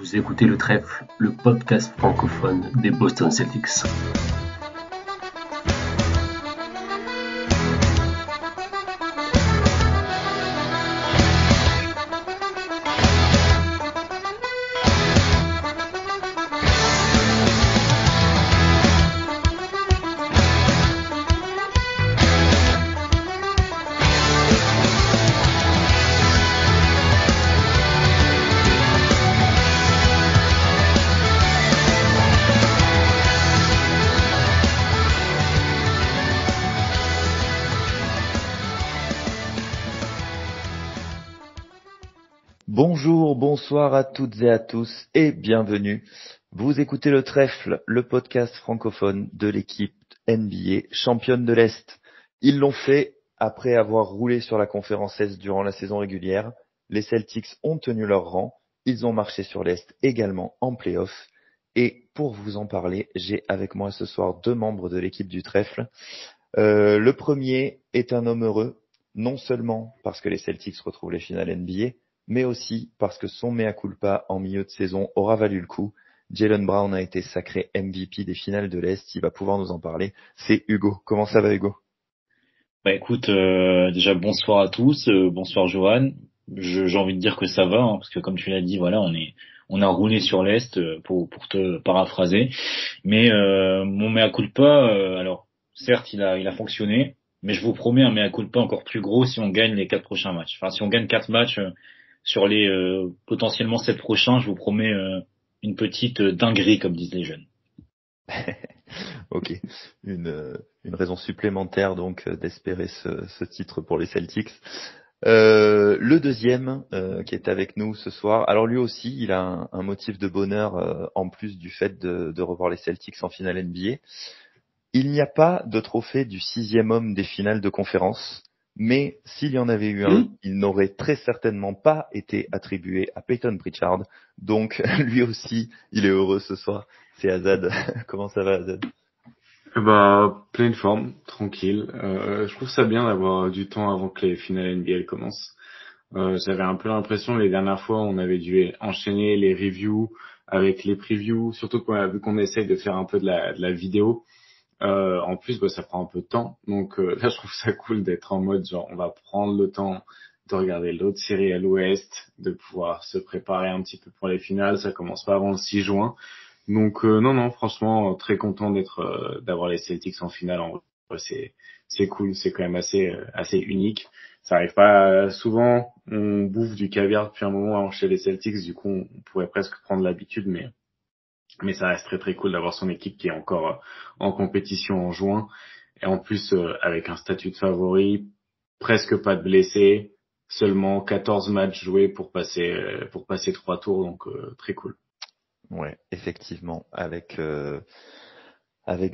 Vous écoutez Le Trèfle, le podcast francophone des Boston Celtics. Bonjour, bonsoir à toutes et à tous et bienvenue. Vous écoutez Le Trèfle, le podcast francophone de l'équipe NBA championne de l'Est. Ils l'ont fait après avoir roulé sur la conférence Est durant la saison régulière. Les Celtics ont tenu leur rang, ils ont marché sur l'Est également en play-off. Et pour vous en parler, j'ai avec moi ce soir deux membres de l'équipe du Trèfle. Le premier est un homme heureux, non seulement parce que les Celtics retrouvent les finales NBA, mais aussi parce que son mea culpa en milieu de saison aura valu le coup. Jaylen Brown a été sacré MVP des finales de l'Est, il va pouvoir nous en parler. C'est Hugo. Comment ça va, Hugo? Écoute, déjà bonsoir à tous, bonsoir Johan. J'ai envie de dire que ça va, hein, parce que comme tu l'as dit, voilà, on a roulé sur l'Est, pour te paraphraser. Mais mon mea culpa, alors certes il a fonctionné, mais je vous promets un mea culpa encore plus gros si on gagne les 4 prochains matchs. Enfin, si on gagne 4 matchs sur les potentiellement 7 prochains, je vous promets une petite dinguerie, comme disent les jeunes. Ok, une raison supplémentaire donc d'espérer ce titre pour les Celtics. Le deuxième qui est avec nous ce soir, alors lui aussi il a un motif de bonheur en plus du fait de revoir les Celtics en finale NBA. Il n'y a pas de trophée du 6e homme des finales de conférence, mais s'il y en avait eu un, il n'aurait très certainement pas été attribué à Peyton Pritchard. Donc lui aussi, il est heureux ce soir. C'est Azad. Comment ça va, Azad? Pleine forme, tranquille. Je trouve ça bien d'avoir du temps avant que les finales NBA commencent. J'avais un peu l'impression les dernières fois on avait dû enchaîner les reviews avec les previews, surtout vu qu'on essaye de faire un peu de la vidéo. En plus, ça prend un peu de temps. Donc là, je trouve ça cool d'être en mode genre on va prendre le temps de regarder l'autre série à l'Ouest, de pouvoir se préparer un petit peu pour les finales. Ça commence pas avant le 6 juin. Donc non, franchement, très content d'avoir les Celtics en finale. En vrai, c'est cool, c'est quand même assez unique. Ça arrive pas souvent. On bouffe du caviar depuis un moment chez les Celtics, du coup, on pourrait presque prendre l'habitude, mais ça reste très très cool d'avoir son équipe qui est encore en compétition en juin, et en plus avec un statut de favori, presque pas de blessés, seulement 14 matchs joués pour passer 3 tours, donc très cool. Ouais, effectivement, avec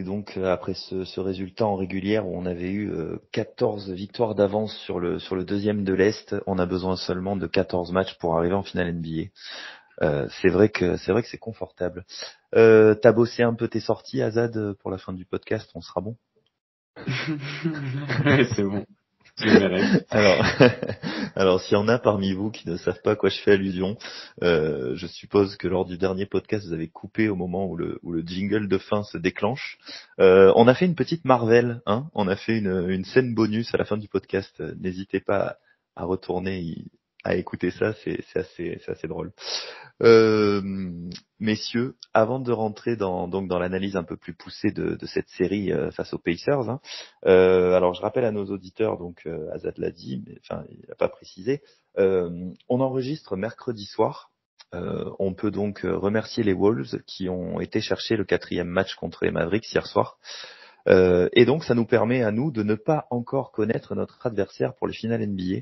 donc après ce résultat en régulière où on avait eu 14 victoires d'avance sur le deuxième de l'Est, on a besoin seulement de 14 matchs pour arriver en finale NBA. C'est vrai que c'est confortable. T'as bossé un peu tes sorties, Azad, pour la fin du podcast, on sera bon. C'est bon. Alors, s'il y en a parmi vous qui ne savent pas à quoi je fais allusion, je suppose que lors du dernier podcast, vous avez coupé au moment où le jingle de fin se déclenche. On a fait une petite Marvel, hein. On a fait une scène bonus à la fin du podcast. N'hésitez pas à retourner à écouter ça, c'est assez drôle. Messieurs, avant de rentrer dans l'analyse un peu plus poussée de cette série face aux Pacers, hein, alors je rappelle à nos auditeurs, donc Azad l'a dit, mais enfin il n'a pas précisé, on enregistre mercredi soir. On peut donc remercier les Wolves qui ont été chercher le 4e match contre les Mavericks hier soir. Et donc ça nous permet à nous de ne pas encore connaître notre adversaire pour les finales NBA.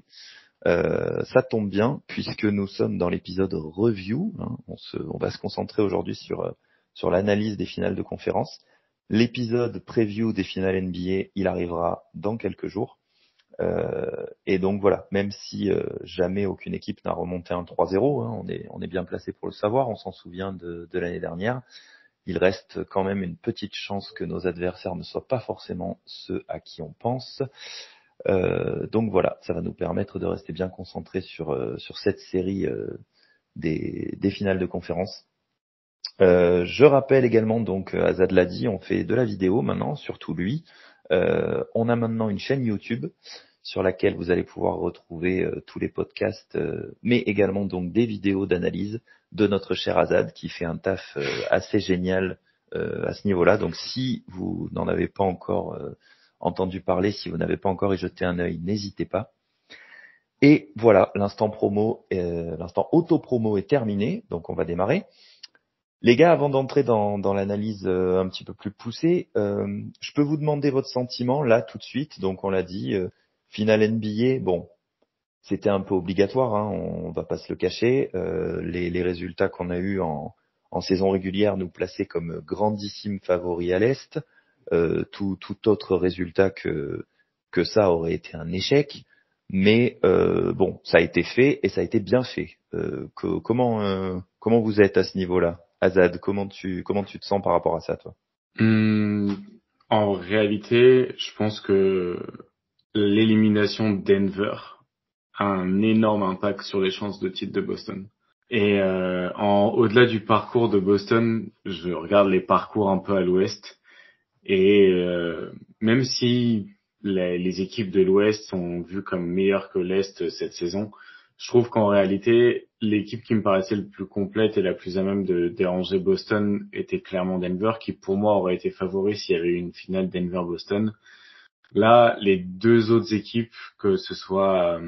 Ça tombe bien puisque nous sommes dans l'épisode review, hein. On va se concentrer aujourd'hui sur l'analyse des finales de conférence. L'épisode preview des finales NBA, il arrivera dans quelques jours. Et donc voilà, même si jamais aucune équipe n'a remonté un 3-0, hein, on est bien placé pour le savoir, on s'en souvient de l'année dernière. Il reste quand même une petite chance que nos adversaires ne soient pas forcément ceux à qui on pense. Donc voilà, ça va nous permettre de rester bien concentrés sur cette série des finales de conférence. Je rappelle également, donc Azad l'a dit, on fait de la vidéo maintenant, surtout lui. On a maintenant une chaîne YouTube sur laquelle vous allez pouvoir retrouver tous les podcasts, mais également donc des vidéos d'analyse de notre cher Azad qui fait un taf assez génial à ce niveau-là. Donc si vous n'en avez pas encore entendu parler, si vous n'avez pas encore y jeté un œil, n'hésitez pas. Et voilà, l'instant auto-promo est terminé, donc on va démarrer. Les gars, avant d'entrer dans l'analyse un petit peu plus poussée, je peux vous demander votre sentiment là tout de suite. Donc on l'a dit, finale NBA, bon, c'était un peu obligatoire, hein, on va pas se le cacher. Les résultats qu'on a eus en saison régulière nous plaçaient comme grandissime favoris à l'Est. Tout autre résultat que ça aurait été un échec. Mais bon, ça a été fait et ça a été bien fait. Comment vous êtes à ce niveau-là? Azad, comment tu te sens par rapport à ça, toi? En réalité, je pense que l'élimination de Denver a un énorme impact sur les chances de titre de Boston. Et au-delà du parcours de Boston, je regarde les parcours un peu à l'Ouest. Et même si les équipes de l'Ouest sont vues comme meilleures que l'Est cette saison, je trouve qu'en réalité, l'équipe qui me paraissait le plus complète et la plus à même de déranger Boston était clairement Denver, qui pour moi aurait été favori s'il y avait eu une finale Denver-Boston. Là, les deux autres équipes, que ce soit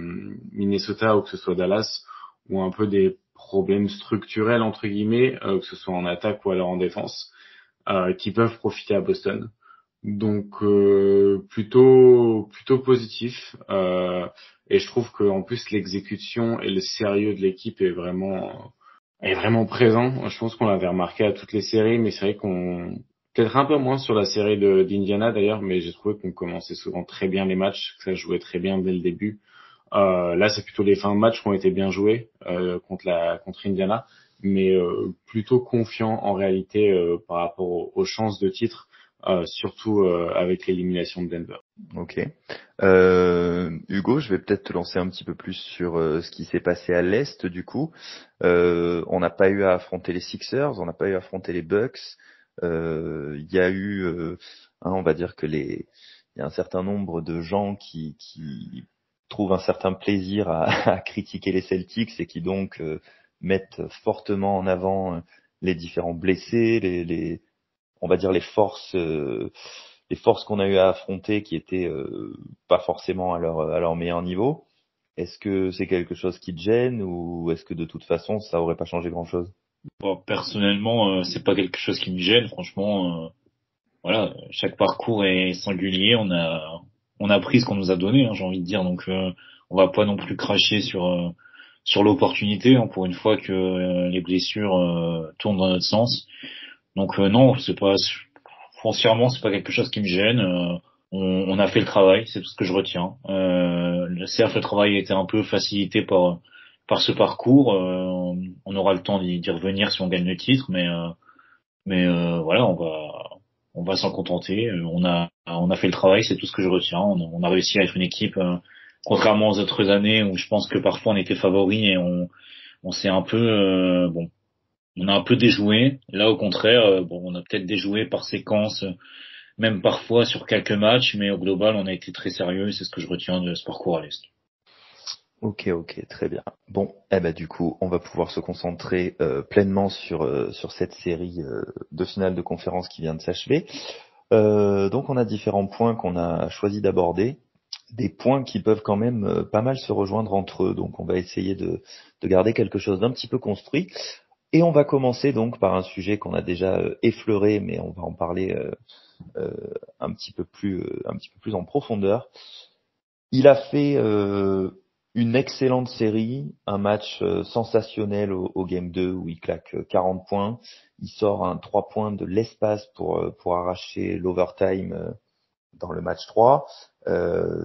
Minnesota ou que ce soit Dallas, ont un peu des problèmes structurels entre guillemets, que ce soit en attaque ou alors en défense, qui peuvent profiter à Boston. Donc plutôt positif. Et je trouve que en plus l'exécution et le sérieux de l'équipe est vraiment présent. Je pense qu'on l'avait remarqué à toutes les séries, mais c'est vrai qu'on peut-être un peu moins sur la série d'Indiana d'ailleurs, mais j'ai trouvé qu'on commençait souvent très bien les matchs, que ça jouait très bien dès le début. Là, c'est plutôt les fins de match qui ont été bien jouées contre Indiana, mais plutôt confiant en réalité par rapport aux chances de titre. Surtout avec l'élimination de Denver. Ok. Hugo, je vais peut-être te lancer un petit peu plus sur ce qui s'est passé à l'Est du coup. On n'a pas eu à affronter les Sixers, on n'a pas eu à affronter les Bucks. Il y a eu, on va dire que il y a un certain nombre de gens qui trouvent un certain plaisir à critiquer les Celtics et qui donc mettent fortement en avant les différents blessés, on va dire les forces qu'on a eu à affronter qui étaient pas forcément à leur meilleur niveau. Est-ce que c'est quelque chose qui te gêne ou est-ce que de toute façon ça aurait pas changé grand-chose? Bon, personnellement, c'est pas quelque chose qui me gêne. Franchement, voilà, chaque parcours est singulier. On a pris ce qu'on nous a donné, hein, j'ai envie de dire. Donc, on va pas non plus cracher sur l'opportunité, hein, pour une fois que les blessures tournent dans notre sens. Donc non, c'est pas foncièrement, c'est pas quelque chose qui me gêne. On a fait le travail, c'est tout ce que je retiens. Certes, le travail a été un peu facilité par ce parcours. On aura le temps d'y revenir si on gagne le titre, mais voilà, on va s'en contenter. On a fait le travail, c'est tout ce que je retiens. On a réussi à être une équipe, contrairement aux autres années où je pense que parfois on était favoris et on s'est un peu bon. On a un peu déjoué. Là, au contraire, bon, on a peut-être déjoué par séquence, même parfois sur quelques matchs, mais au global, on a été très sérieux et c'est ce que je retiens de ce parcours à l'Est. Ok, très bien. Bon, du coup, on va pouvoir se concentrer pleinement sur cette série de finales de conférence qui vient de s'achever. Donc, on a différents points qu'on a choisi d'aborder, des points qui peuvent quand même pas mal se rejoindre entre eux. Donc, on va essayer de garder quelque chose d'un petit peu construit. Et on va commencer donc par un sujet qu'on a déjà effleuré, mais on va en parler un petit peu plus en profondeur. Il a fait une excellente série, un match sensationnel au Game 2 où il claque 40 points. Il sort un 3 points de l'espace pour arracher l'overtime dans le match 3.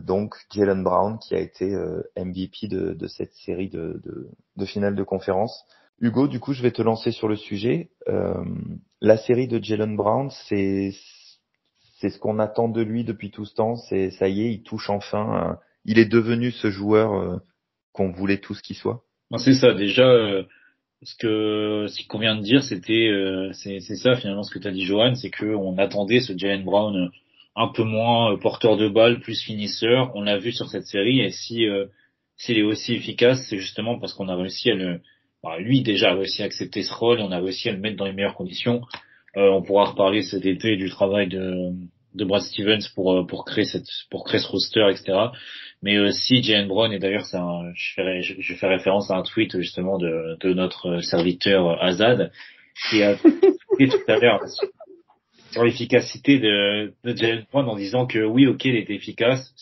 Donc Jaylen Brown qui a été MVP de cette série de finale de conférence. Hugo, du coup, je vais te lancer sur le sujet. La série de Jaylen Brown, c'est ce qu'on attend de lui depuis tout ce temps. Ça y est, il touche enfin. Il est devenu ce joueur qu'on voulait tous qu'il soit. Non, c'est ça. Déjà, ce qu'on vient de dire, c'est ça finalement ce que tu as dit, Johan, c'est que on attendait ce Jaylen Brown un peu moins porteur de balle, plus finisseur. On l'a vu sur cette série, et s'il est aussi efficace, c'est justement parce qu'on a réussi à lui déjà a réussi à accepter ce rôle, et on a réussi à le mettre dans les meilleures conditions. On pourra reparler cet été du travail de Brad Stevens pour créer ce roster, etc. Mais si Jaylen Brown, et d'ailleurs je fais référence à un tweet justement de notre serviteur Azad qui a tweeté tout à l'heure sur l'efficacité de Jaylen Brown en disant que oui, ok, il était efficace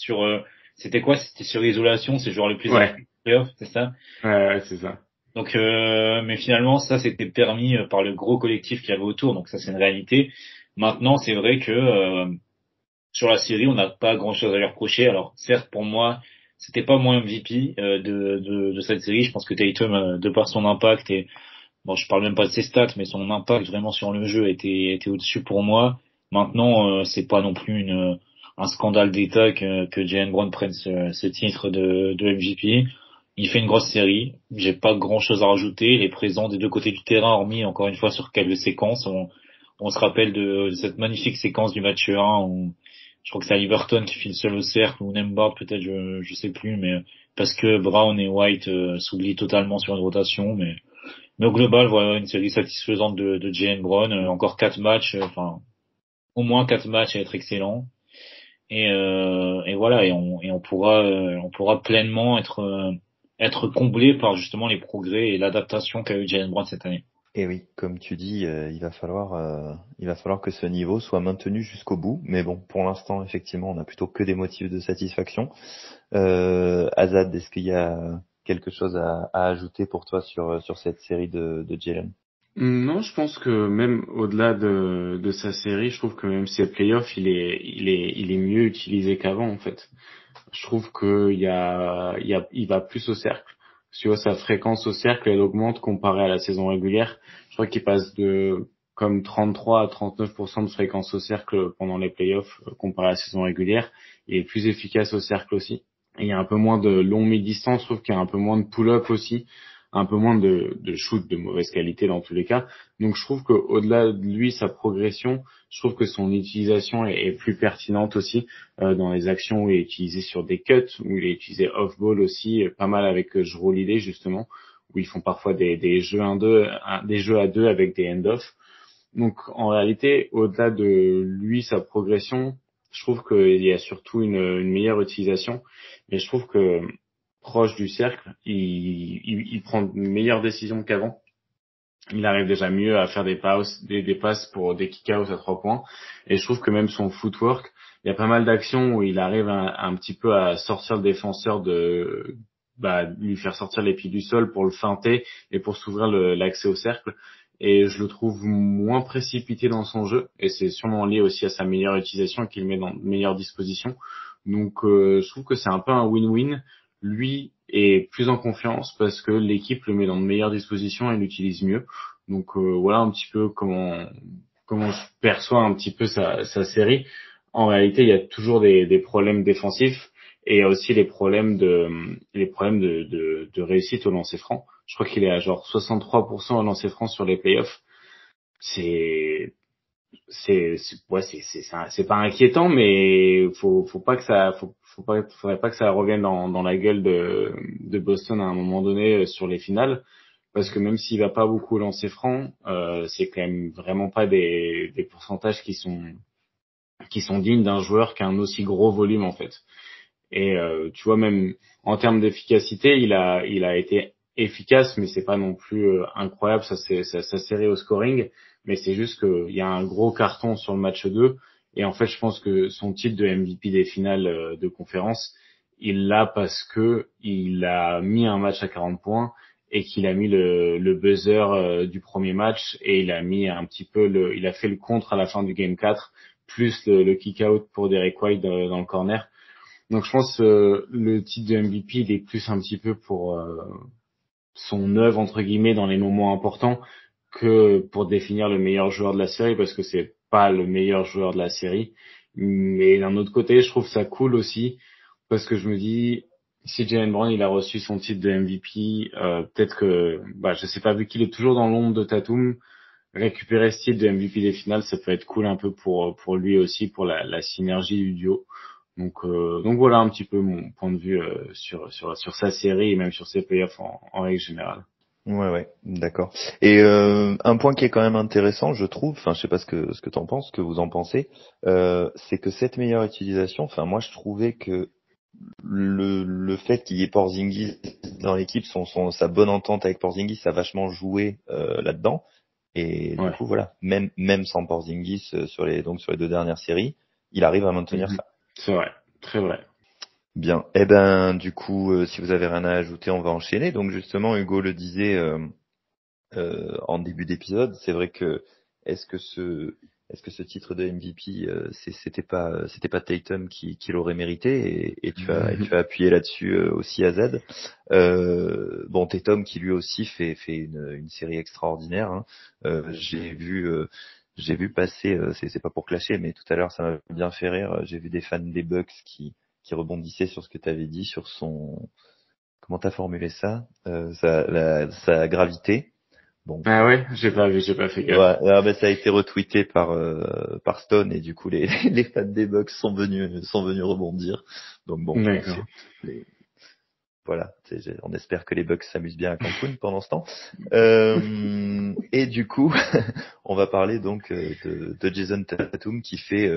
c'était quoi? C'était sur l'isolation, c'est le joueur le plus Ouais, playoff, c'est ça? ouais, c'est ça. Donc, mais finalement, ça c'était permis par le gros collectif qu'il y avait autour, donc ça c'est une réalité. Maintenant, c'est vrai que sur la série, on n'a pas grand-chose à lui reprocher. Alors, certes, pour moi, c'était pas moi MVP de cette série. Je pense que Tatum, de par son impact et bon, je parle même pas de ses stats, mais son impact vraiment sur le jeu était au-dessus pour moi. Maintenant, c'est pas non plus un scandale d'État que Jaylen Brown prenne ce titre de MVP. Il fait une grosse série. J'ai pas grand-chose à rajouter. Il est présent des deux côtés du terrain, hormis encore une fois sur quelques séquences. On se rappelle de cette magnifique séquence du match 1 où je crois que c'est Haliburton qui file seul au cercle, ou Nembhard peut-être, je sais plus, mais parce que Brown et White s'oublient totalement sur une rotation, mais au global, voilà, une série satisfaisante de Jaylen Brown. Encore 4 matchs, enfin au moins 4 matchs à être excellent. Et voilà, et on pourra pleinement être comblé par justement les progrès et l'adaptation qu'a eu Jaylen Brown cette année. Et oui, comme tu dis, il va falloir que ce niveau soit maintenu jusqu'au bout. Mais bon, pour l'instant, effectivement, on a plutôt que des motifs de satisfaction. Azad, est-ce qu'il y a quelque chose à ajouter pour toi sur cette série de Jalen? Non, je pense que même au-delà de sa série, je trouve que même ses playoffs, il est mieux utilisé qu'avant, en fait. Je trouve il va plus au cercle. Tu vois, sa fréquence au cercle, elle augmente comparée à la saison régulière. Je crois qu'il passe de comme 33 à 39% de fréquence au cercle pendant les playoffs comparé à la saison régulière. Il est plus efficace au cercle aussi. Et il y a un peu moins de longs mi-distance. Je trouve qu'il y a un peu moins de pull-up aussi, un peu moins de shoot de mauvaise qualité dans tous les cas. Donc je trouve qu'au-delà de lui, sa progression, je trouve que son utilisation est plus pertinente aussi dans les actions où il est utilisé sur des cuts, où il est utilisé off-ball aussi, pas mal avec Jrue Holiday justement, où ils font parfois des jeux 1-2, des jeux à deux avec des end-off. Donc en réalité, au-delà de lui, sa progression, je trouve qu'il y a surtout une meilleure utilisation. Mais je trouve que proche du cercle, il prend de meilleures décisions qu'avant. Il arrive déjà mieux à faire des passes pour des kick-outs à 3 points. Et je trouve que même son footwork, il y a pas mal d'actions où il arrive un petit peu à sortir le défenseur lui faire sortir les pieds du sol pour le feinter et pour s'ouvrir l'accès au cercle. Et je le trouve moins précipité dans son jeu. Et c'est sûrement lié aussi à sa meilleure utilisation qu'il met dans de meilleures dispositions. Donc, je trouve que c'est un peu un win-win. Lui est plus en confiance parce que l'équipe le met dans de meilleures dispositions et l'utilise mieux. Donc voilà un petit peu comment je perçois un petit peu sa série. En réalité, il y a toujours des problèmes défensifs et il y a aussi les problèmes de réussite au lancer franc. Je crois qu'il est à genre 63% au lancer franc sur les playoffs. C'est c'est pas inquiétant, mais faudrait pas que ça revienne dans la gueule de Boston à un moment donné sur les finales, parce que même s'il va pas beaucoup lancer franc, c'est quand même vraiment pas des pourcentages qui sont dignes d'un joueur qui a un aussi gros volume en fait. Et tu vois, même en termes d'efficacité, il a été efficace, mais c'est pas non plus incroyable sa série au scoring. Mais c'est juste qu'il y a un gros carton sur le match 2. Et en fait, je pense que son titre de MVP des finales de conférence, il l'a parce que il a mis un match à 40 points et qu'il a mis le buzzer du premier match et il a mis un petit peu il a fait le contre à la fin du game 4 plus le kick out pour Derek White dans le corner. Donc je pense le titre de MVP il est plus un petit peu pour son œuvre entre guillemets dans les moments importants que pour définir le meilleur joueur de la série parce que c'est pas le meilleur joueur de la série. Mais d'un autre côté, je trouve ça cool aussi parce que je me dis si Jaylen Brown il a reçu son titre de MVP, peut-être que, je sais pas, vu qu'il est toujours dans l'ombre de Tatum, récupérer ce titre de MVP des finales, ça peut être cool un peu pour lui aussi, pour la synergie du duo. Donc voilà un petit peu mon point de vue sur sa série et même sur ses playoffs en règle générale. Ouais, d'accord. Et un point qui est quand même intéressant, je trouve, enfin je sais pas ce que t'en penses, ce que vous en pensez, c'est que cette meilleure utilisation, enfin moi je trouvais que le fait qu'il y ait Porzingis dans l'équipe, sa bonne entente avec Porzingis, ça a vachement joué là-dedans. Et du Ouais. coup voilà, même sans Porzingis sur les 2 dernières séries, il arrive à maintenir ça. C'est vrai, très vrai. Bien. Eh ben du coup, si vous avez rien à ajouter, on va enchaîner. Donc justement, Hugo le disait en début d'épisode, c'est vrai que est-ce que ce titre de MVP c'était pas Tatum qui l'aurait mérité, et tu as appuyé là-dessus aussi, Azad. Bon, Tatum qui lui aussi fait une série extraordinaire, hein. J'ai vu passer, c'est pas pour clasher, mais tout à l'heure ça m'a bien fait rire, j'ai vu des fans des Bucks qui rebondissaient sur ce que tu avais dit sur son, comment t'as formulé ça, sa gravité. Bon. Ah ouais, j'ai pas fait gaffe. Ouais, ben ça a été retweeté par Stone, et du coup les fans des Bucks sont venus rebondir. Donc bon, D'accord. voilà, on espère que les Bucks s'amusent bien à Cancun pendant ce temps. Et du coup, on va parler donc de Jason Tatum qui fait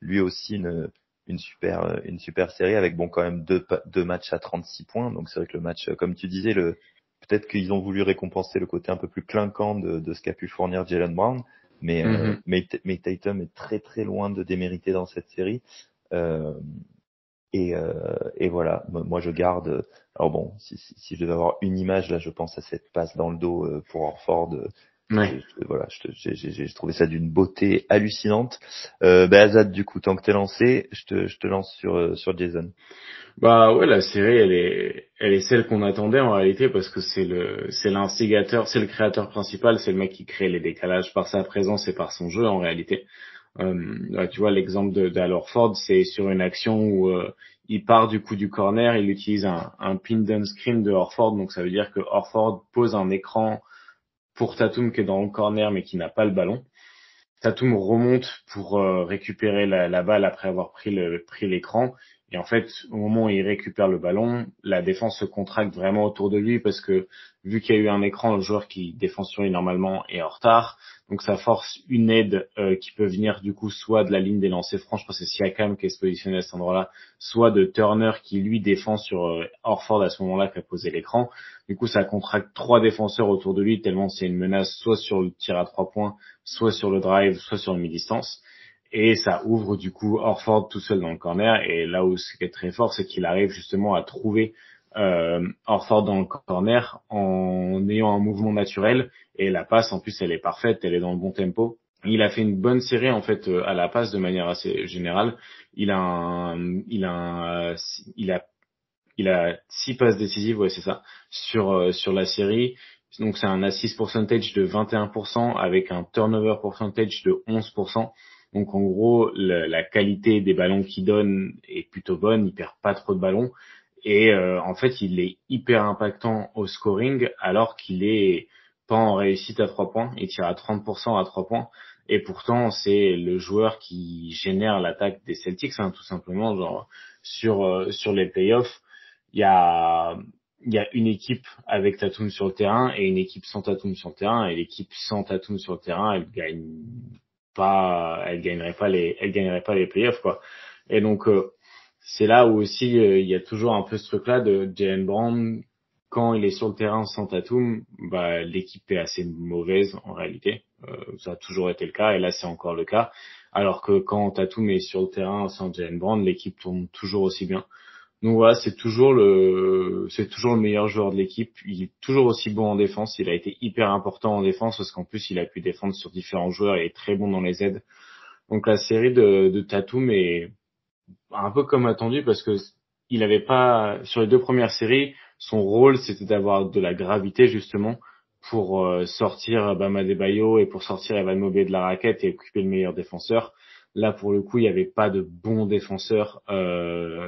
lui aussi une super série, avec bon quand même deux matchs à 36 points. Donc c'est vrai que le match, comme tu disais, peut-être qu'ils ont voulu récompenser le côté un peu plus clinquant de ce qu'a pu fournir Jaylen Brown, mais Tatum est très très loin de démériter dans cette série. Et voilà, moi je garde. Alors bon, si je devais avoir une image là, je pense à cette passe dans le dos pour Horford. Ouais. Voilà, j'ai trouvé ça d'une beauté hallucinante. Azad, du coup, tant que t'es lancé, je te lance sur Jason. Bah ouais, la série, elle est celle qu'on attendait en réalité, parce que c'est l'instigateur, c'est le créateur principal, c'est le mec qui crée les décalages par sa présence et par son jeu en réalité. Tu vois l'exemple d'Al Horford, c'est sur une action où il part du coup du corner, il utilise un pin down screen de Horford, donc ça veut dire que Horford pose un écran pour Tatum qui est dans le corner mais qui n'a pas le ballon. Tatum remonte pour récupérer la balle après avoir pris l'écran. Et en fait, au moment où il récupère le ballon, la défense se contracte vraiment autour de lui, parce que vu qu'il y a eu un écran, le joueur qui défend sur lui normalement est en retard. Donc ça force une aide qui peut venir du coup soit de la ligne des lancers francs, je pense que c'est Siakam qui est positionné à cet endroit-là, soit de Turner qui lui défend sur Horford à ce moment-là qui a posé l'écran. Du coup ça contracte 3 défenseurs autour de lui, tellement c'est une menace soit sur le tir à 3 points, soit sur le drive, soit sur le mi-distance. Et ça ouvre du coup Horford tout seul dans le corner. Et là où ce qui est très fort, c'est qu'il arrive justement à trouver Horford dans le corner en ayant un mouvement naturel. Et la passe, en plus, elle est parfaite, elle est dans le bon tempo. Il a fait une bonne série en fait à la passe de manière assez générale. Il a 6 passes décisives, ouais c'est ça, sur la série. Donc c'est un assist percentage de 21% avec un turnover percentage de 11%. Donc en gros, la qualité des ballons qu'il donne est plutôt bonne, il perd pas trop de ballons. Et en fait, il est hyper impactant au scoring alors qu'il est pas en réussite à 3 points. Il tire à 30% à 3 points. Et pourtant, c'est le joueur qui génère l'attaque des Celtics, hein, tout simplement. Genre sur les playoffs, il y a une équipe avec Tatum sur le terrain et une équipe sans Tatum sur le terrain. Et l'équipe sans Tatum sur le terrain, elle gagnerait pas les playoffs, quoi. Et donc c'est là où aussi il y a toujours un peu ce truc-là de Jaylen Brown. Quand il est sur le terrain sans Tatum, bah l'équipe est assez mauvaise en réalité. Ça a toujours été le cas et là c'est encore le cas. Alors que quand Tatum est sur le terrain sans Jaylen Brown, l'équipe tourne toujours aussi bien. Donc voilà, c'est toujours le meilleur joueur de l'équipe. Il est toujours aussi bon en défense. Il a été hyper important en défense parce qu'en plus il a pu défendre sur différents joueurs et est très bon dans les aides. Donc la série de Tatum est un peu comme attendu, parce que il avait pas, sur les 2 premières séries, son rôle c'était d'avoir de la gravité justement pour sortir Bam Adebayo et pour sortir Evan Mobley de la raquette et occuper le meilleur défenseur. Là, pour le coup, il n'y avait pas de bons défenseurs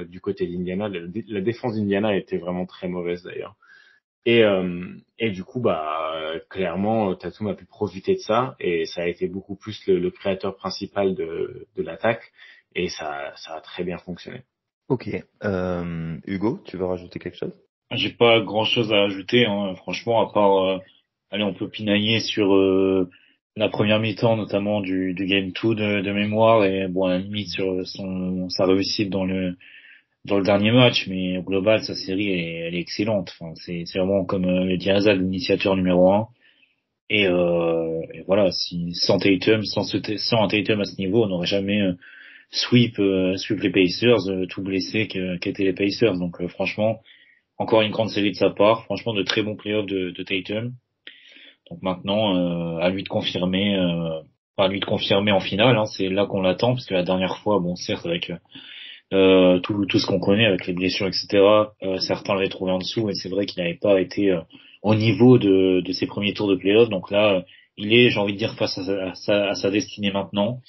du côté d'Indiana. La défense d'Indiana était vraiment très mauvaise d'ailleurs. Et du coup, clairement, Tatum a pu profiter de ça et ça a été beaucoup plus le créateur principal de l'attaque et ça a très bien fonctionné. Ok. Hugo, tu veux rajouter quelque chose? J'ai pas grand chose à ajouter, hein, franchement, à part, allez, on peut pinailler sur la première mi-temps, notamment du Game 2 de mémoire, et bon, à la limite sur sa réussite dans le dernier match, mais au global, sa série, elle est excellente. Enfin, c'est vraiment, comme le dit Hazard, l'initiateur numéro un. Et voilà, sans Tatum, sans un Tatum à ce niveau, on n'aurait jamais sweep les Pacers, tout blessé qu'étaient les Pacers. Donc franchement, encore une grande série de sa part. Franchement, de très bons playoffs de Tatum. Donc maintenant, à lui de confirmer, à lui de confirmer en finale. Hein, c'est là qu'on l'attend, parce que la dernière fois, bon, certes, avec tout ce qu'on connaît, avec les blessures, etc., certains l'avaient trouvé en dessous, et c'est vrai qu'il n'avait pas été au niveau de ses premiers tours de playoffs. Donc là, il est, j'ai envie de dire, face à sa destinée maintenant.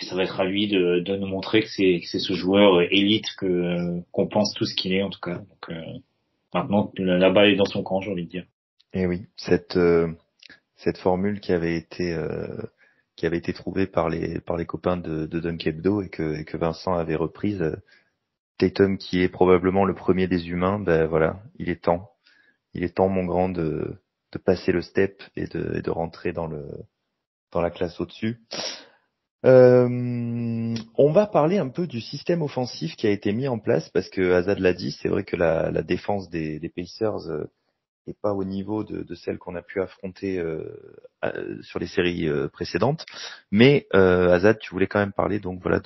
Et ça va être à lui de nous montrer que c'est ce joueur élite qu'on pense tous qu'il est, en tout cas. Donc maintenant, la balle est dans son camp, j'ai envie de dire. Et oui, cette formule qui avait été trouvée par les copains de Dunk Hebdo et que Vincent avait reprise. Tatum, qui est probablement le premier des humains, ben voilà, il est temps, mon grand, de passer le step et de rentrer dans la classe au-dessus. On va parler un peu du système offensif qui a été mis en place, parce que Azad l'a dit, c'est vrai que la défense des Pacers n'est pas au niveau de celle qu'on a pu affronter sur les séries précédentes. Mais Azad, tu voulais quand même parler donc voilà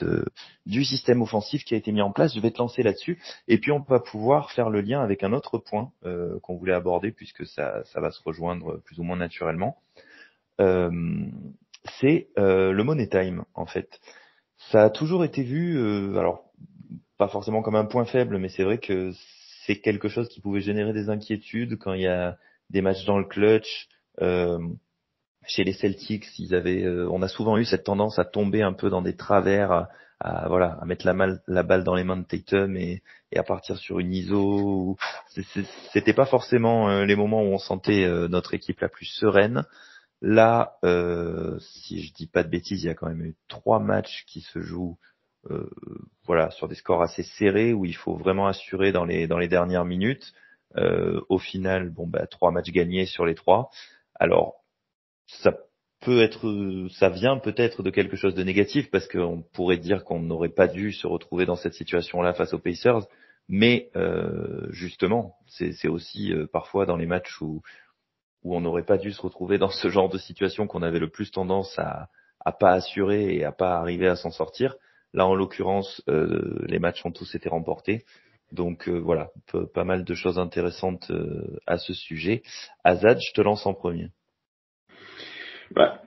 du système offensif qui a été mis en place. Je vais te lancer là-dessus, et puis on va pouvoir faire le lien avec un autre point qu'on voulait aborder, puisque ça va se rejoindre plus ou moins naturellement. C'est le money time, en fait. Ça a toujours été vu, alors pas forcément comme un point faible, mais c'est vrai que c'est quelque chose qui pouvait générer des inquiétudes quand il y a des matchs dans le clutch. Chez les Celtics, on a souvent eu cette tendance à tomber un peu dans des travers, à mettre la balle dans les mains de Tatum et à partir sur une ISO. C'était pas forcément les moments où on sentait notre équipe la plus sereine. Là, si je dis pas de bêtises, il y a quand même eu 3 matchs qui se jouent sur des scores assez serrés, où il faut vraiment assurer dans les dernières minutes. Au final, 3 matchs gagnés sur les 3. Alors, ça vient peut-être de quelque chose de négatif, parce qu'on pourrait dire qu'on n'aurait pas dû se retrouver dans cette situation-là face aux Pacers, mais justement, c'est aussi parfois dans les matchs où on n'aurait pas dû se retrouver dans ce genre de situation qu'on avait le plus tendance à pas assurer et à pas arriver à s'en sortir. Là, en l'occurrence, les matchs ont tous été remportés. Donc voilà, pas mal de choses intéressantes à ce sujet. Azad, je te lance en premier.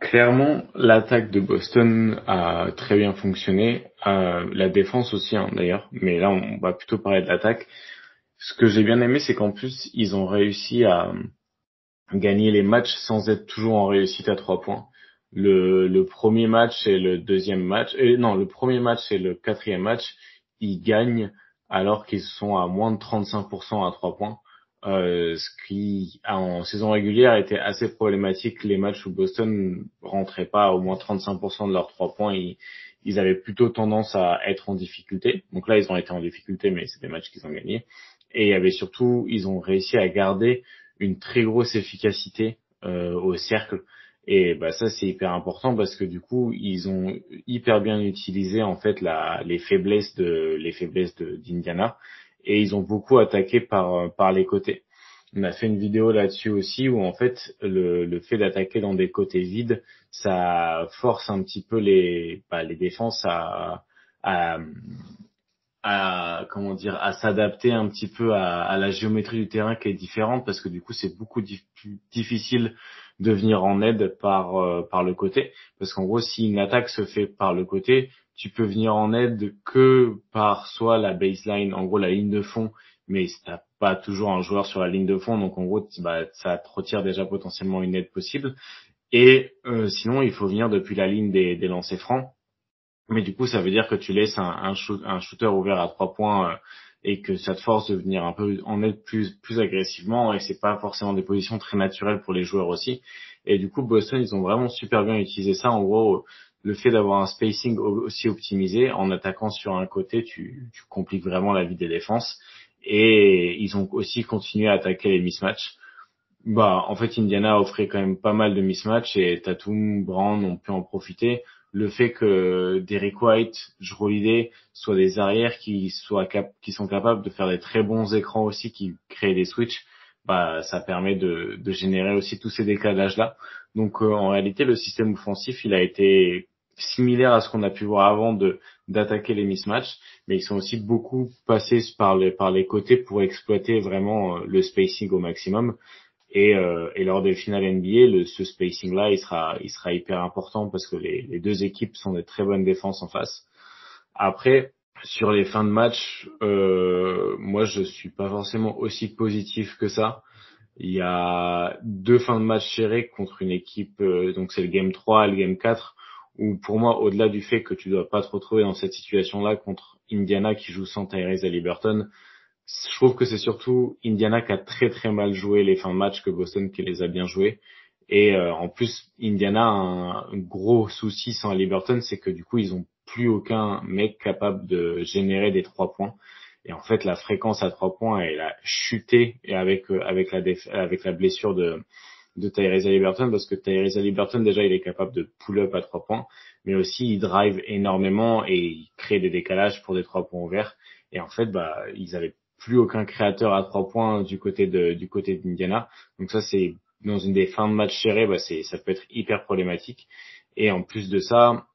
Clairement, l'attaque de Boston a très bien fonctionné. La défense aussi, hein, d'ailleurs. Mais là, on va plutôt parler de l'attaque. Ce que j'ai bien aimé, c'est qu'en plus, ils ont réussi à gagner les matchs sans être toujours en réussite à 3 points. Le premier match et le deuxième match, le premier match et le quatrième match, ils gagnent alors qu'ils sont à moins de 35% à 3 points. Ce qui, en saison régulière, était assez problématique. Les matchs où Boston rentrait pas à au moins 35% de leurs 3 points, ils avaient plutôt tendance à être en difficulté. Donc là, ils ont été en difficulté, mais c'est des matchs qu'ils ont gagnés. Et il y avait surtout, ils ont réussi à garder une très grosse efficacité au cercle. Et ça, c'est hyper important, parce que du coup, ils ont hyper bien utilisé en fait les faiblesses d'Indiana, et ils ont beaucoup attaqué par les côtés. On a fait une vidéo là-dessus aussi, où en fait le fait d'attaquer dans des côtés vides, ça force un petit peu les défenses à à s'adapter un petit peu à la géométrie du terrain qui est différente, parce que du coup c'est beaucoup plus difficile de venir en aide par le côté, parce qu'en gros, si une attaque se fait par le côté, tu peux venir en aide que par soit la baseline, en gros la ligne de fond, mais t'as pas toujours un joueur sur la ligne de fond, donc en gros ça te retire déjà potentiellement une aide possible. Et sinon il faut venir depuis la ligne des lancers francs. Mais du coup, ça veut dire que tu laisses un shooter ouvert à 3 points et que ça te force de venir un peu en aide plus agressivement, et c'est pas forcément des positions très naturelles pour les joueurs aussi. Et du coup, Boston, ils ont vraiment super bien utilisé ça. En gros, le fait d'avoir un spacing aussi optimisé, en attaquant sur un côté, tu compliques vraiment la vie des défenses. Et ils ont aussi continué à attaquer les mismatchs. Bah, en fait, Indiana offrait quand même pas mal de mismatchs et Tatum, Brown ont pu en profiter. Le fait que Derrick White, Jrue Holiday soient des arrières qui sont capables de faire des très bons écrans aussi, qui créent des switches, bah, ça permet de générer aussi tous ces décalages-là. Donc, en réalité, le système offensif, il a été similaire à ce qu'on a pu voir avant d'attaquer les mismatchs, mais ils sont aussi beaucoup passés par les côtés pour exploiter vraiment le spacing au maximum. Et lors des finales NBA, ce spacing-là, il sera hyper important parce que les deux équipes sont des très bonnes défenses en face. Après, sur les fins de match, moi, je suis pas forcément aussi positif que ça. Il y a deux fins de match serrées contre une équipe, donc c'est le game 3 et le game 4, où pour moi, au-delà du fait que tu dois pas te retrouver dans cette situation-là contre Indiana qui joue sans Tyrese Haliburton, je trouve que c'est surtout Indiana qui a très très mal joué les fins de match que Boston qui les a bien joués. Et en plus, Indiana a un gros souci sans Haliburton, c'est que du coup, ils ont plus aucun mec capable de générer des 3 points. Et en fait, la fréquence à 3 points, elle a chuté et avec la blessure de Tyrese Haliburton, parce que Tyrese Haliburton, déjà, il est capable de pull-up à 3 points, mais aussi il drive énormément et il crée des décalages pour des 3 points ouverts. Et en fait, bah, ils avaient plus aucun créateur à 3 points du côté d'Indiana. Donc ça, c'est dans une des fins de match serrées, bah, ça peut être hyper problématique. Et en plus de ça,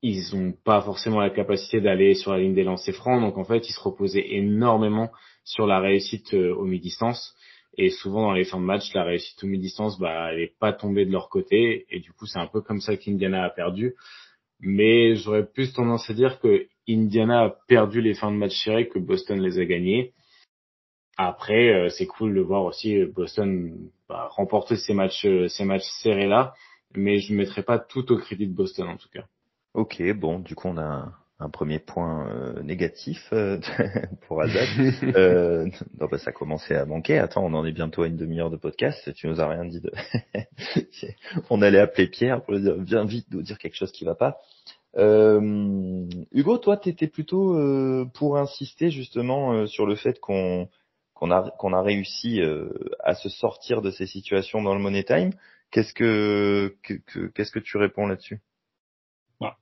ils ont pas forcément la capacité d'aller sur la ligne des lancers francs. Donc en fait, ils se reposaient énormément sur la réussite au mi-distance. Et souvent dans les fins de match, la réussite au mi-distance, bah, elle est pas tombée de leur côté. Et du coup, c'est un peu comme ça qu'Indiana a perdu. Mais j'aurais plus tendance à dire que Indiana a perdu les fins de match serrées, que Boston les a gagnés. Après, c'est cool de voir aussi Boston remporter ces matchs serrés là, mais je ne mettrai pas tout au crédit de Boston en tout cas. Ok, bon, du coup on a un premier point négatif pour Azad. Non, bah, ça commençait à manquer. Attends, on en est bientôt à une demi-heure de podcast. Tu nous as rien dit de. On allait appeler Pierre pour lui dire viens vite nous dire quelque chose qui va pas. Hugo, toi, t'étais plutôt pour insister justement sur le fait qu'on a réussi à se sortir de ces situations dans le Money Time. Qu'est-ce que tu réponds là-dessus?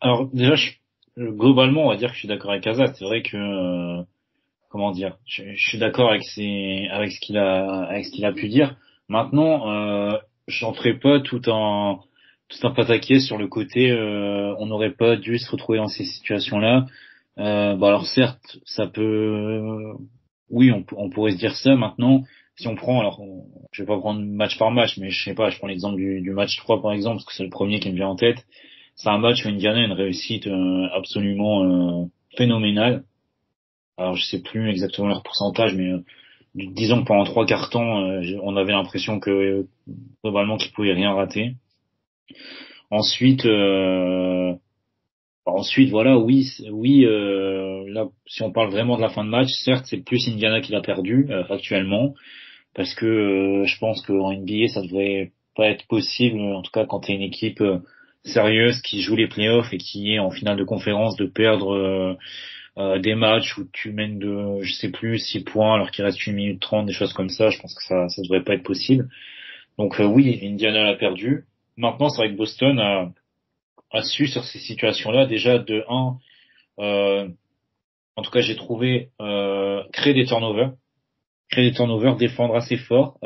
Alors déjà, globalement, on va dire que je suis d'accord avec Azat. C'est vrai que comment dire, je suis d'accord avec avec ce qu'il a pu dire. Maintenant, j'en ferai pas tout un pataquès sur le côté on n'aurait pas dû se retrouver dans ces situations-là. Bah alors certes, ça peut oui, on pourrait se dire ça. Maintenant, si on prend alors je vais pas prendre match par match, mais je sais pas, je prends l'exemple du match 3 par exemple parce que c'est le premier qui me vient en tête. C'est un match où Indiana a une réussite absolument phénoménale. Alors je sais plus exactement leur pourcentage, mais disons que pendant 3 quarts temps, on avait l'impression que globalement qu'ils pouvaient rien rater. Ensuite, voilà, oui, oui. Là, si on parle vraiment de la fin de match, certes, c'est plus Indiana qui l'a perdu actuellement, parce que je pense qu'en NBA, ça devrait pas être possible, en tout cas quand t'es une équipe sérieuse qui joue les playoffs et qui est en finale de conférence, de perdre des matchs où tu mènes de, je sais plus, 6 points alors qu'il reste 1 minute 30, des choses comme ça. Je pense que ça devrait pas être possible. Donc oui, Indiana l'a perdu. Maintenant, c'est vrai que Boston a su sur ces situations-là déjà de en tout cas j'ai trouvé créer des turnovers, défendre assez fort,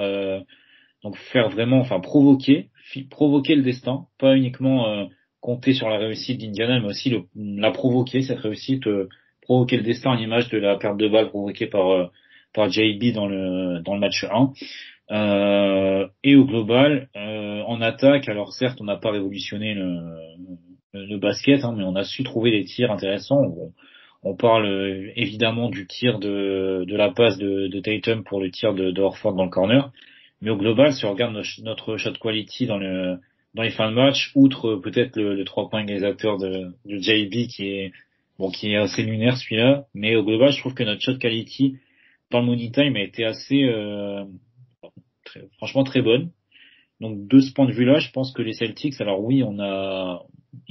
donc faire vraiment, enfin provoquer le destin, pas uniquement compter sur la réussite d'Indiana, mais aussi la provoquer cette réussite, provoquer le destin en image de la perte de balle provoquée par JB dans le match 1. Et au global, en attaque, alors certes, on n'a pas révolutionné le basket, hein, mais on a su trouver des tirs intéressants. On parle évidemment du tir de la passe de Tatum pour le tir de Horford dans le corner. Mais au global, si on regarde notre shot quality dans les fins de match, outre peut-être le 3 points égalisateur de JB qui est assez lunaire celui-là, mais au global, je trouve que notre shot quality dans le money time a été assez franchement très bonne. Donc de ce point de vue-là, je pense que les Celtics, alors oui,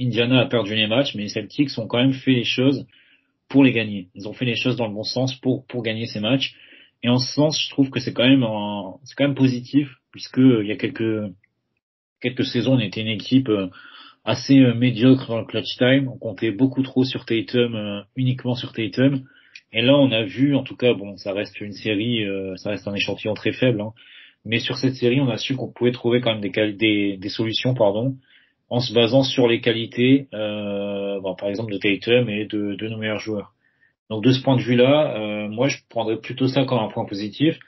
Indiana a perdu les matchs, mais les Celtics ont quand même fait les choses pour les gagner. Ils ont fait les choses dans le bon sens pour gagner ces matchs. Et en ce sens, je trouve que c'est quand même positif, puisque il y a quelques saisons, on était une équipe assez médiocre dans le clutch time. On comptait beaucoup trop sur Tatum, uniquement sur Tatum. Et là, on a vu, en tout cas, bon, ça reste une série, ça reste un échantillon très faible, hein, mais sur cette série, on a su qu'on pouvait trouver quand même des solutions, pardon, en se basant sur les qualités, par exemple de Tatum et de nos meilleurs joueurs. Donc de ce point de vue-là, moi, je prendrais plutôt ça comme un point positif.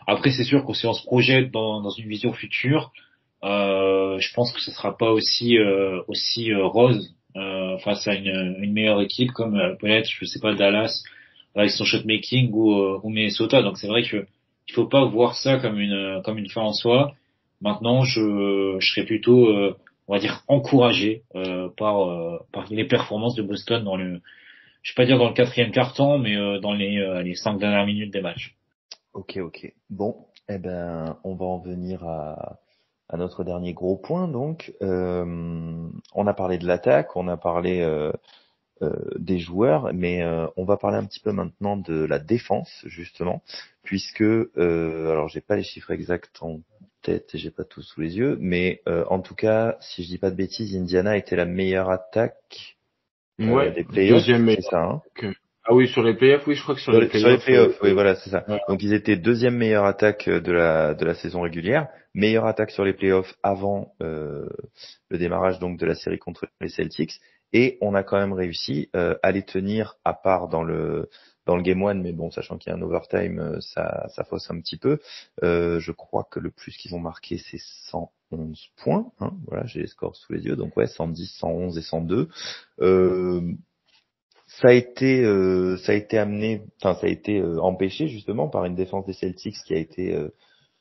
Après, c'est sûr que si on se projette dans une vision future, je pense que ce sera pas aussi rose face à une meilleure équipe comme peut-être, je sais pas, Dallas avec son shotmaking ou Minnesota. Donc c'est vrai que il faut pas voir ça comme une fin en soi. Maintenant, je serais plutôt on va dire encouragé par les performances de Boston je vais pas dire dans le quatrième quart-temps, mais dans les 5 dernières minutes des matchs. Ok. Bon, eh ben, on va en venir à notre dernier gros point. Donc, on a parlé de l'attaque, on a parlé des joueurs, mais on va parler un petit peu maintenant de la défense, justement, puisque, alors j'ai pas les chiffres exacts en tête et j'ai pas tout sous les yeux, mais en tout cas, si je dis pas de bêtises, Indiana était la meilleure attaque des playoffs, c'est ça, hein? Ah oui, sur les playoffs, oui, je crois que sur les playoffs, oui, voilà, c'est ça. Ouais. Donc ils étaient deuxième meilleure attaque de la saison régulière, meilleure attaque sur les playoffs avant le démarrage donc de la série contre les Celtics, et on a quand même réussi à les tenir, à part dans le game one, mais bon, sachant qu'il y a un overtime, ça fausse un petit peu. Je crois que le plus qu'ils ont marqué, c'est 111 points. Hein, voilà, j'ai les scores sous les yeux, donc ouais, 110, 111 et 102. Ça a été empêché justement par une défense des Celtics qui a été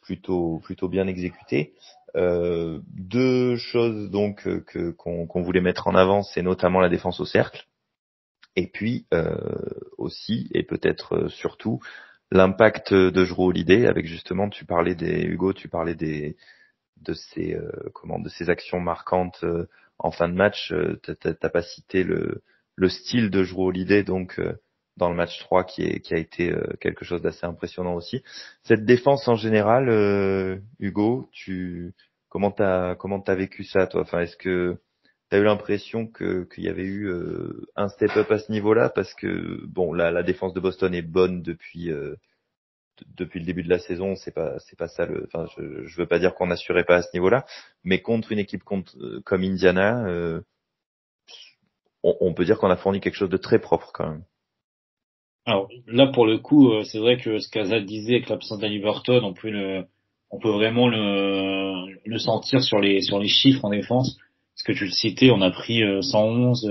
plutôt bien exécutée. Deux choses donc qu'on voulait mettre en avant, c'est notamment la défense au cercle, et puis aussi et peut-être surtout l'impact de Jrue Holiday, avec justement tu parlais de ces actions marquantes en fin de match. T'as pas cité le style de Jrue Holiday donc dans le match 3 qui a été quelque chose d'assez impressionnant aussi. Cette défense en général, Hugo, comment t'as vécu ça toi? Enfin, est-ce que t'as eu l'impression qu'il y avait eu un step-up à ce niveau-là? Parce que bon, la défense de Boston est bonne depuis le début de la saison, c'est pas ça enfin je veux pas dire qu'on n'assurait pas à ce niveau-là, mais contre une équipe comme Indiana, on peut dire qu'on a fourni quelque chose de très propre quand même. Alors là, pour le coup, c'est vrai que ce qu'Azad disait avec l'absence d'Haliburton, on peut vraiment le sentir sur les chiffres en défense. Parce que tu le citais, on a pris 111,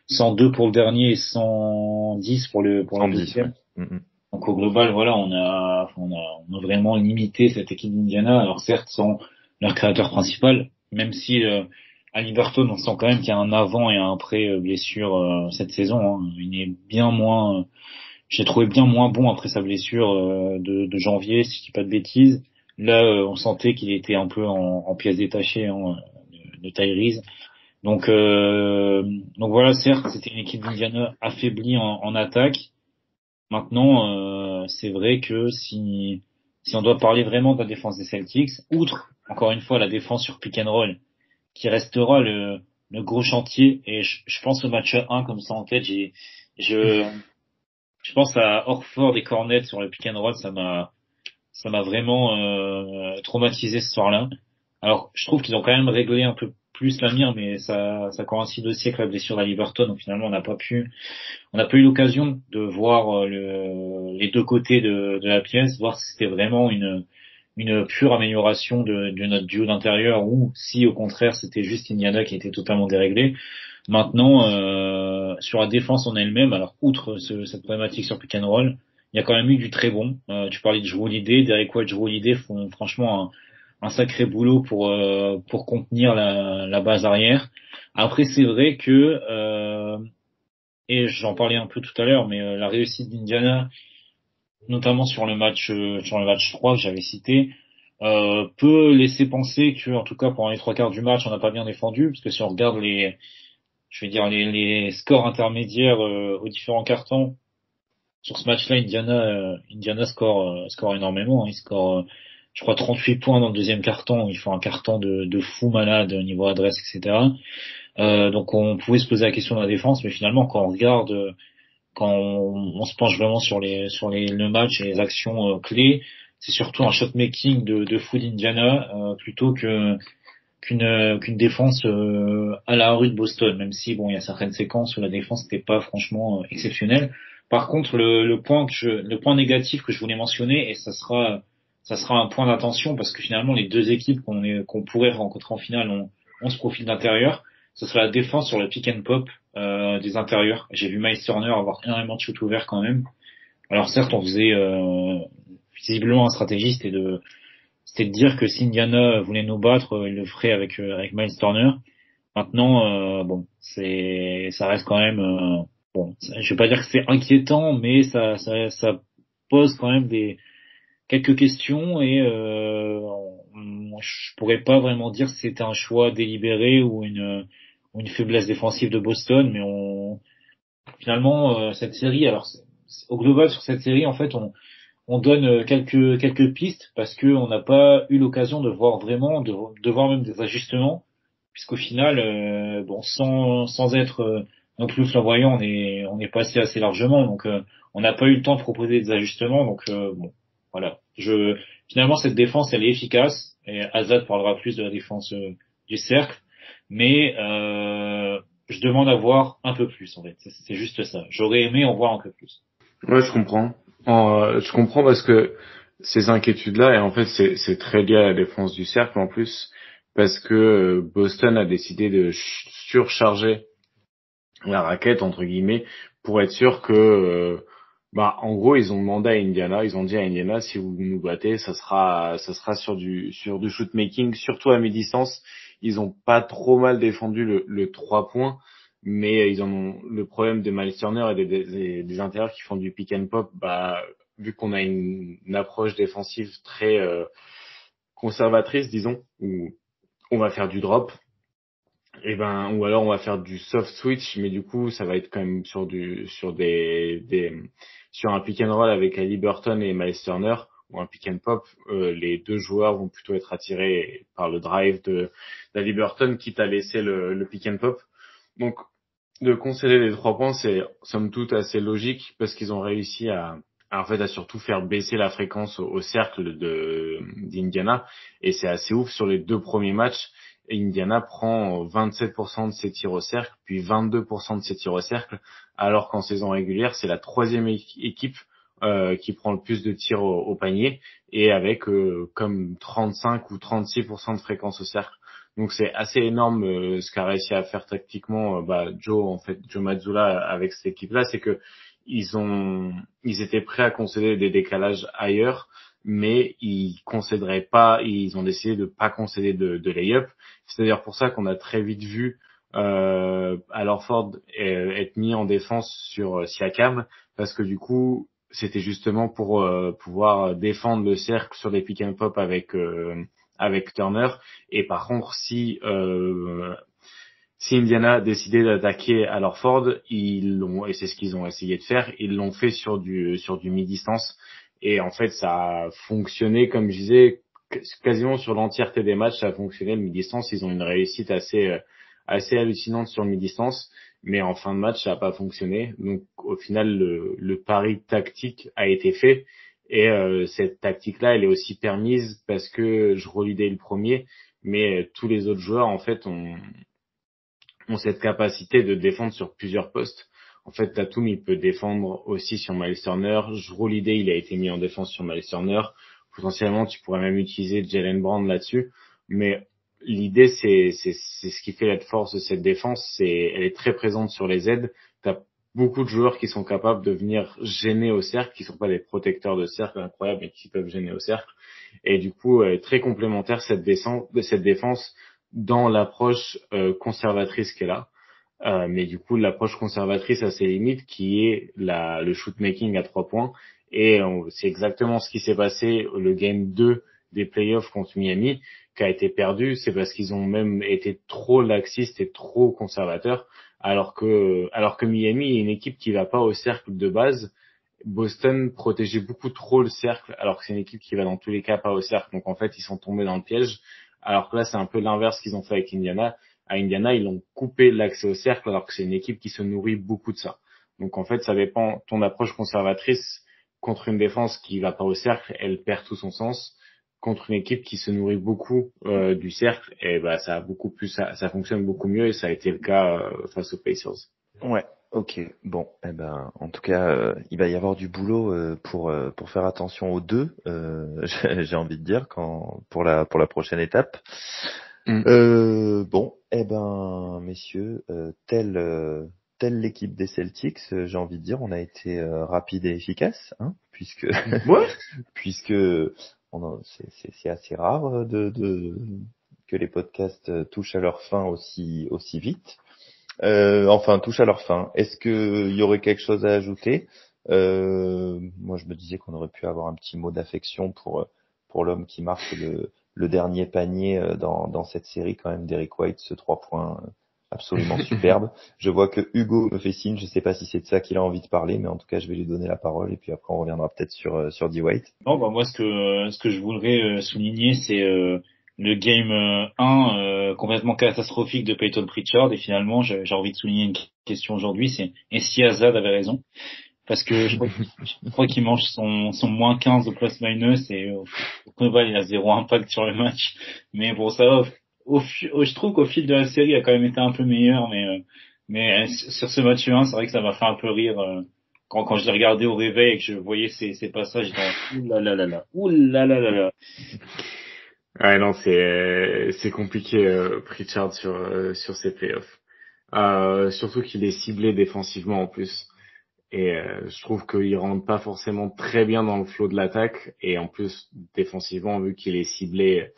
102 pour le dernier et 110 pour le 110, deuxième. ouais. Donc au global, voilà, on a vraiment limité cette équipe d'Indiana. Alors certes, sans leur créateur principal, même si Haliburton, on sent quand même qu'il y a un avant et un après blessure cette saison. Hein. Il est bien moins, j'ai trouvé bien moins bon après sa blessure de janvier, si je dis pas de bêtises. Là, on sentait qu'il était un peu en pièces détachées hein, de Tyrese. Donc voilà, certes, c'était une équipe d'Indiana affaiblie en attaque. Maintenant, c'est vrai que si on doit parler vraiment de la défense des Celtics, outre encore une fois la défense sur pick and roll, qui restera le gros chantier, et je pense au match 1 comme ça en tête, je pense à Horford et Cornet sur le pick and roll, ça m'a vraiment traumatisé ce soir-là. Alors, je trouve qu'ils ont quand même réglé un peu plus la mire, mais ça coïncide aussi avec la blessure d'Haliburton, donc finalement on n'a pas eu l'occasion de voir les deux côtés de la pièce, voir si c'était vraiment une pure amélioration de notre duo d'intérieur ou si au contraire c'était juste Indiana qui était totalement déréglé. Maintenant, sur la défense en elle-même, alors outre cette problématique sur pick and roll, il y a quand même eu du très bon. Tu parlais de Jrue Holiday, Derek White, Jrue Holiday font franchement un sacré boulot pour contenir la base arrière. Après, c'est vrai que et j'en parlais un peu tout à l'heure, mais la réussite d'Indiana, notamment sur le match 3 que j'avais cité, peut laisser penser que, en tout cas pendant les trois quarts du match, on n'a pas bien défendu, parce que si on regarde les scores intermédiaires aux différents cartons, sur ce match-là, Indiana score énormément. Hein. Il score, je crois, 38 points dans le deuxième carton. Ils font un carton de fou malade au niveau adresse, etc. Donc on pouvait se poser la question de la défense, mais finalement, quand on regarde, quand on se penche vraiment le match et les actions clés, c'est surtout un shot making de fou d'Indiana plutôt qu'une défense à la rue de Boston, même si bon il y a certaines séquences où la défense n'était pas franchement exceptionnelle. Par contre le point négatif que je voulais mentionner, et ça sera un point d'attention parce que finalement les deux équipes qu'on pourrait rencontrer en finale ont ce profil d'intérieur, ce sera la défense sur le pick and pop des intérieurs. J'ai vu Miles Turner avoir énormément de shoots ouverts quand même. Alors certes on faisait visiblement un stratégiste c'était de dire que si Indiana voulait nous battre, il le ferait avec Miles Turner. Maintenant, bon, ça reste quand même, bon, je vais pas dire que c'est inquiétant, mais ça pose quand même quelques questions et je pourrais pas vraiment dire si c'était un choix délibéré ou une faiblesse défensive de Boston, mais finalement cette série, alors au global sur cette série, en fait, on donne quelques pistes parce que on n'a pas eu l'occasion de voir vraiment de voir même des ajustements, puisqu'au final bon sans être non plus flamboyant, on est passé assez largement, donc on n'a pas eu le temps de proposer des ajustements, donc bon voilà, finalement cette défense elle est efficace et Azad parlera plus de la défense du cercle, mais je demande à voir un peu plus, en fait, c'est juste ça, j'aurais aimé en voir un peu plus. Ouais, je comprends. Je comprends parce que ces inquiétudes-là, et en fait, c'est très lié à la défense du cercle en plus, parce que Boston a décidé de surcharger la raquette entre guillemets pour être sûr que, en gros, ils ont demandé à Indiana, ils ont dit à Indiana, si vous nous battez, ça sera sur du shoot making, surtout à mi-distance. Ils ont pas trop mal défendu le 3 points. Mais ils en ont le problème de Miles Turner et des intérieurs qui font du pick and pop, vu qu'on a une approche défensive très conservatrice, disons, où on va faire du drop, ou alors on va faire du soft switch, mais du coup ça va être quand même sur un pick and roll avec Haliburton et Miles Turner ou un pick and pop, les deux joueurs vont plutôt être attirés par le drive d'Haliburton, quitte à laisser le pick and pop. Donc de concéder les 3 points, c'est somme toute assez logique parce qu'ils ont réussi à surtout faire baisser la fréquence au cercle d'Indiana, et c'est assez ouf sur les 2 premiers matchs. Indiana prend 27% de ses tirs au cercle, puis 22% de ses tirs au cercle, alors qu'en saison régulière, c'est la 3e équipe qui prend le plus de tirs au panier, et avec comme 35 ou 36% de fréquence au cercle. Donc c'est assez énorme ce qu'a réussi à faire tactiquement Joe Mazzulla avec cette équipe-là, c'est que ils étaient prêts à concéder des décalages ailleurs, mais ils ont décidé de pas concéder de lay-up. C'est d'ailleurs pour ça qu'on a très vite vu Al Horford être mis en défense sur Siakam, parce que du coup c'était justement pour pouvoir défendre le cercle sur des pick and pop avec Turner. Et par contre, si Indiana a décidé d'attaquer Al Horford, et c'est ce qu'ils ont essayé de faire, ils l'ont fait sur du mi-distance. Et en fait, ça a fonctionné, comme je disais, quasiment sur l'entièreté des matchs, ça a fonctionné le mi-distance. Ils ont une réussite assez hallucinante sur le mi-distance, mais en fin de match, ça n'a pas fonctionné. Donc, au final, le pari tactique a été fait. Et cette tactique-là, elle est aussi permise parce que je relidais le premier, mais tous les autres joueurs, en fait, ont cette capacité de défendre sur plusieurs postes. En fait, Tatum, il peut défendre aussi sur Miles Turner. Jrue Holiday, il a été mis en défense sur Miles Turner. Potentiellement, tu pourrais même utiliser Jaylen Brown là-dessus. Mais l'idée, c'est ce qui fait la force de cette défense. Elle est très présente sur les aides. T'as beaucoup de joueurs qui sont capables de venir gêner au cercle, qui sont pas des protecteurs de cercle incroyables, mais qui peuvent gêner au cercle. Et du coup, très complémentaire cette défense dans l'approche conservatrice qu'elle a. Mais du coup, l'approche conservatrice a ses limites, qui est le shoot making à 3 points. Et c'est exactement ce qui s'est passé le game 2 des playoffs contre Miami, qui a été perdu. C'est parce qu'ils ont même été trop laxistes et trop conservateurs, alors que Miami est une équipe qui va pas au cercle de base. Boston protégeait beaucoup trop le cercle, alors que c'est une équipe qui va dans tous les cas pas au cercle. Donc en fait, ils sont tombés dans le piège. Alors que là, c'est un peu l'inverse qu'ils ont fait avec Indiana. À Indiana, ils ont coupé l'accès au cercle, alors que c'est une équipe qui se nourrit beaucoup de ça. Donc en fait, ça dépend. Ton approche conservatrice contre une défense qui va pas au cercle, elle perd tout son sens. Contre une équipe qui se nourrit beaucoup du cercle, et bah ça a beaucoup plus, ça fonctionne beaucoup mieux, et ça a été le cas face aux Pacers. Ouais, ok. Bon, eh ben, en tout cas, il va y avoir du boulot pour faire attention aux deux. J'ai envie de dire pour la prochaine étape. Bon, eh ben, messieurs, telle l'équipe des Celtics, j'ai envie de dire, on a été rapide et efficace, hein, puisque Ouais. puisque c'est assez rare que les podcasts touchent à leur fin aussi vite. Enfin, touchent à leur fin. Est-ce que y aurait quelque chose à ajouter? Moi, je me disais qu'on aurait pu avoir un petit mot d'affection pour l'homme qui marque le dernier panier dans cette série quand même, d'Eric White, ce 3 points absolument superbe. Je vois que Hugo me fait signe, je sais pas si c'est de ça qu'il a envie de parler, mais en tout cas, je vais lui donner la parole et puis après on reviendra peut-être sur D. White. Non, bah moi ce que je voudrais souligner, c'est le game 1 complètement catastrophique de Peyton Pritchard, et finalement j'ai envie de souligner une question aujourd'hui, c'est et si Azad avait raison, parce que je crois qu'il mange son moins 15 au plus minus, et au global il a zéro impact sur le match, mais bon ça va, je trouve qu'au fil de la série il a quand même été un peu meilleur, mais sur ce match 1 c'est vrai que ça m'a fait un peu rire. Quand je l'ai regardé au réveil et que je voyais ces passages dans ouh là là là là, ouh là là là là. Ouais, non, c'est compliqué Pritchard sur ses playoffs. Surtout qu'il est ciblé défensivement en plus. Et je trouve qu'il rentre pas forcément très bien dans le flot de l'attaque. Et en plus, défensivement, vu qu'il est ciblé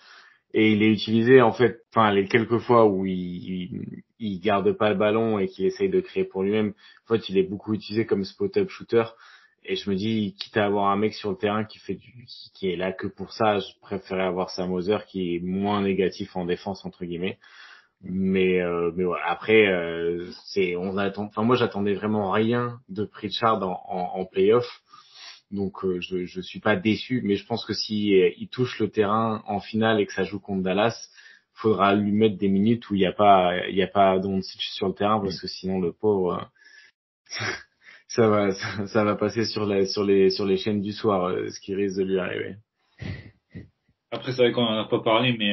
et il est utilisé, en fait, enfin, les quelques fois où il garde pas le ballon et qu'il essaye de créer pour lui-même, en fait, il est beaucoup utilisé comme spot-up shooter. Et je me dis, quitte à avoir un mec sur le terrain qui est là que pour ça, je préférais avoir Sam Hauser qui est moins négatif en défense, entre guillemets. Mais ouais, après, enfin, moi, j'attendais vraiment rien de Pritchard en playoff. Donc je suis pas déçu, mais je pense que si il touche le terrain en finale et que ça joue contre Dallas, faudra lui mettre des minutes où il y a pas Doncic sur le terrain, parce que sinon le pauvre ça va passer sur les chaînes du soir, ce qui risque de lui arriver. Après c'est vrai qu'on en a pas parlé, mais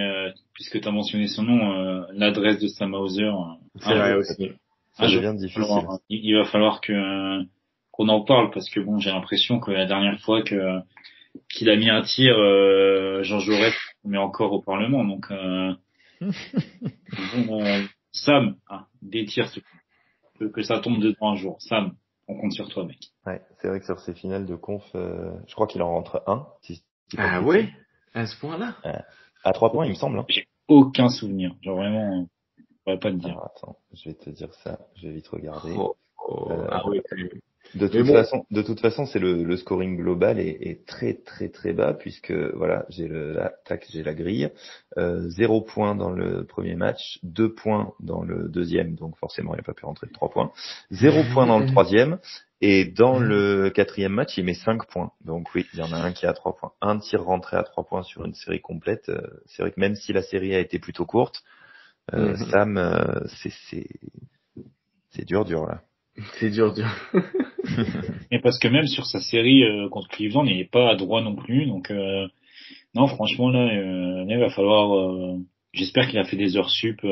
puisque tu as mentionné son nom, l'adresse de Sam Hauser, C'est vrai aussi. Ça devient difficile. Il va falloir qu'on en parle, parce que bon, j'ai l'impression que la dernière fois qu'il a mis un tir, Jean Jaurès met encore au Parlement, donc bon, Sam, des tirs, que ça tombe dedans un jour. Sam, on compte sur toi, mec. Ouais, c'est vrai que sur ces finales de conf, je crois qu'il en rentre un. Ah ouais, à ce point-là. À 3 points, il me semble. Hein. J'ai aucun souvenir. Genre vraiment, je pourrais pas te dire. Alors, attends, je vais te dire ça. Je vais vite regarder. Ah ouais. De toute façon, c'est le scoring global est très très très bas, puisque voilà, j'ai la grille. 0 points dans le premier match, 2 points dans le deuxième, donc forcément il n'a pas pu rentrer de 3 points. 0 points dans le troisième, et dans le quatrième match, il met 5 points. Donc oui, il y en a un qui est à 3 points. Un tir rentré à 3 points sur une série complète. C'est vrai que même si la série a été plutôt courte, Sam, c'est dur là. C'est dur. Mais parce que même sur sa série contre Cleveland, il n'est pas adroit non plus. Donc non, franchement là, il va falloir. J'espère qu'il a fait des heures sup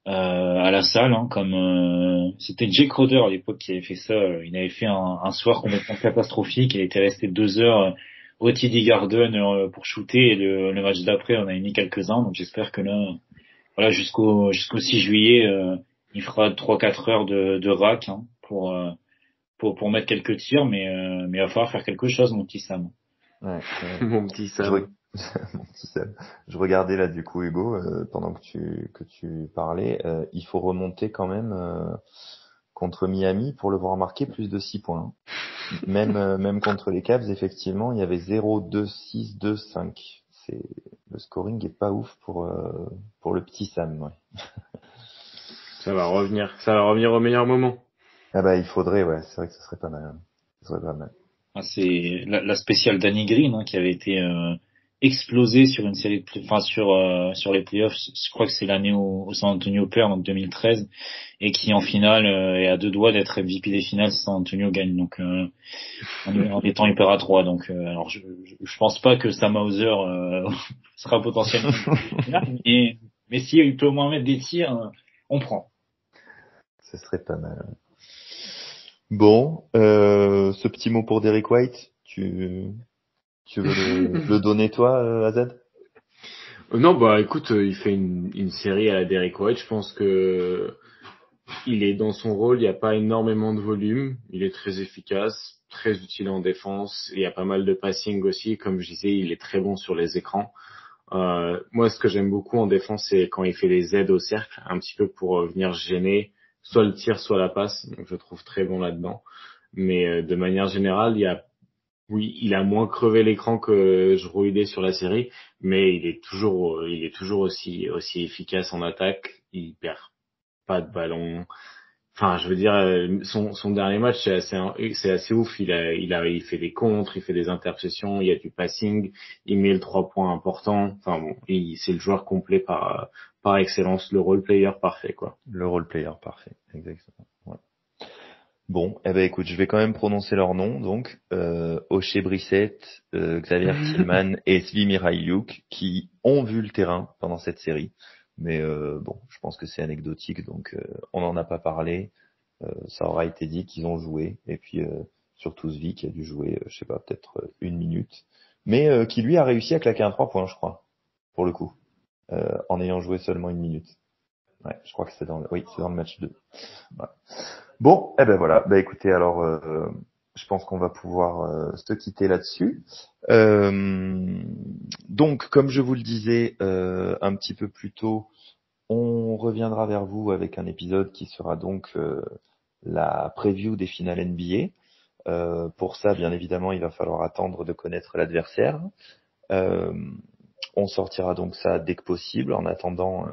à la salle, hein, comme c'était Jake Crowder à l'époque qui avait fait ça. Il avait fait un soir complètement catastrophique. Il était resté 2 heures au TD Garden pour shooter, et le match d'après, on a mis quelques-uns. Donc j'espère que là, voilà, jusqu'au 6 juillet, il fera 3-4 heures de rack, hein, pour mettre quelques tirs, mais il va falloir faire quelque chose, mon petit Sam. Ouais. Mon petit Je, Sam. Mon petit Sam. Je regardais là du coup Hugo pendant que tu parlais. Il faut remonter quand même contre Miami pour le voir marquer plus de 6 points. Même contre les Cavs, effectivement, il y avait 0, 2, 6, 2, 5. Le scoring est pas ouf pour le petit Sam. Ouais. Ça va revenir au meilleur moment. Ah bah il faudrait, ouais. C'est vrai que ce serait pas mal. Hein. Ce serait pas mal. Ah, c'est la spéciale Danny Green, hein, qui avait été explosée sur une série enfin sur les playoffs. Je crois que c'est l'année où San Antonio perd, donc 2013, et qui en finale est à 2 doigts d'être MVP des finales si San Antonio gagne. Donc en étant hyper à 3. Donc alors je pense pas que Sam Hauser sera potentiellement mais si il peut au moins mettre des tirs, on prend. Ce serait pas mal. Bon, ce petit mot pour Derrick White, tu veux le donner toi, Azad? Non, bah écoute, il fait une série à la Derrick White. Je pense que il est dans son rôle. Il n'y a pas énormément de volume. Il est très efficace, très utile en défense. Il y a pas mal de passing aussi. Comme je disais, il est très bon sur les écrans. Moi, ce que j'aime beaucoup en défense, c'est quand il fait les aides au cercle, un petit peu pour venir gêner soit le tir, soit la passe. Donc, je trouve très bon là-dedans. Mais de manière générale, oui, il a moins crevé l'écran que je Idée sur la série, mais il est toujours aussi efficace en attaque. Il perd pas de ballon. Enfin, je veux dire, son dernier match, c'est assez ouf. Il fait des contres, il fait des interceptions, il y a du passing, il met le 3 points important. Enfin bon, c'est le joueur complet par excellence, le role player parfait, quoi. Le role player parfait, exactement. Ouais. Bon, eh ben écoute, je vais quand même prononcer leurs noms, donc Oshé Brissett, Xavier Tillman et Svi Mihajlouk, qui ont vu le terrain pendant cette série. Mais bon, je pense que c'est anecdotique, donc on n'en a pas parlé. Ça aura été dit qu'ils ont joué, et puis surtout Svi qui a dû jouer, je sais pas, peut-être 1 minute, mais qui lui a réussi à claquer un 3 points, je crois, pour le coup, en ayant joué seulement 1 minute. Ouais, je crois que c'est c'est dans le match 2. Ouais. Bon, eh ben voilà. Bah écoutez, alors je pense qu'on va pouvoir se quitter là-dessus. Donc, comme je vous le disais un petit peu plus tôt, on reviendra vers vous avec un épisode qui sera donc la preview des finales NBA. Pour ça, bien évidemment, il va falloir attendre de connaître l'adversaire. On sortira donc ça dès que possible. En attendant,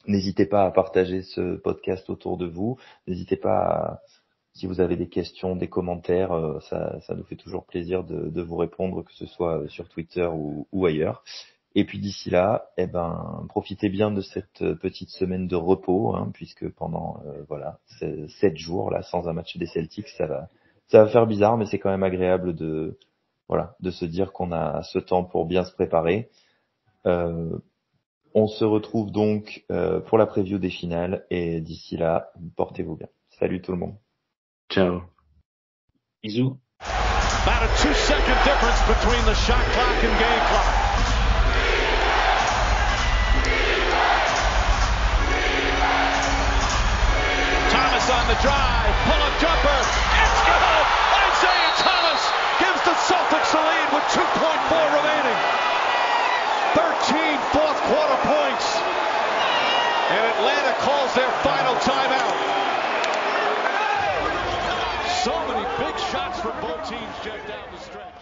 n'hésitez pas à partager ce podcast autour de vous. N'hésitez pas si vous avez des questions, des commentaires, ça nous fait toujours plaisir de vous répondre, que ce soit sur Twitter ou ailleurs. Et puis d'ici là, profitez bien de cette petite semaine de repos, hein, puisque pendant 7 jours là sans un match des Celtics, ça va faire bizarre, mais c'est quand même agréable de se dire qu'on a ce temps pour bien se préparer. On se retrouve donc pour la preview des finales, et d'ici là, portez-vous bien. Salut tout le monde. Ciao. Bisous. About a 2-second difference between the shot clock and game clock. Thomas on the drive, pull-up jumper, it's good! Isaiah Thomas gives the Celtics the lead with 2.4 remaining. 13 fourth quarter points. And Atlanta calls their final timeout. So many big shots for both teams just down the stretch.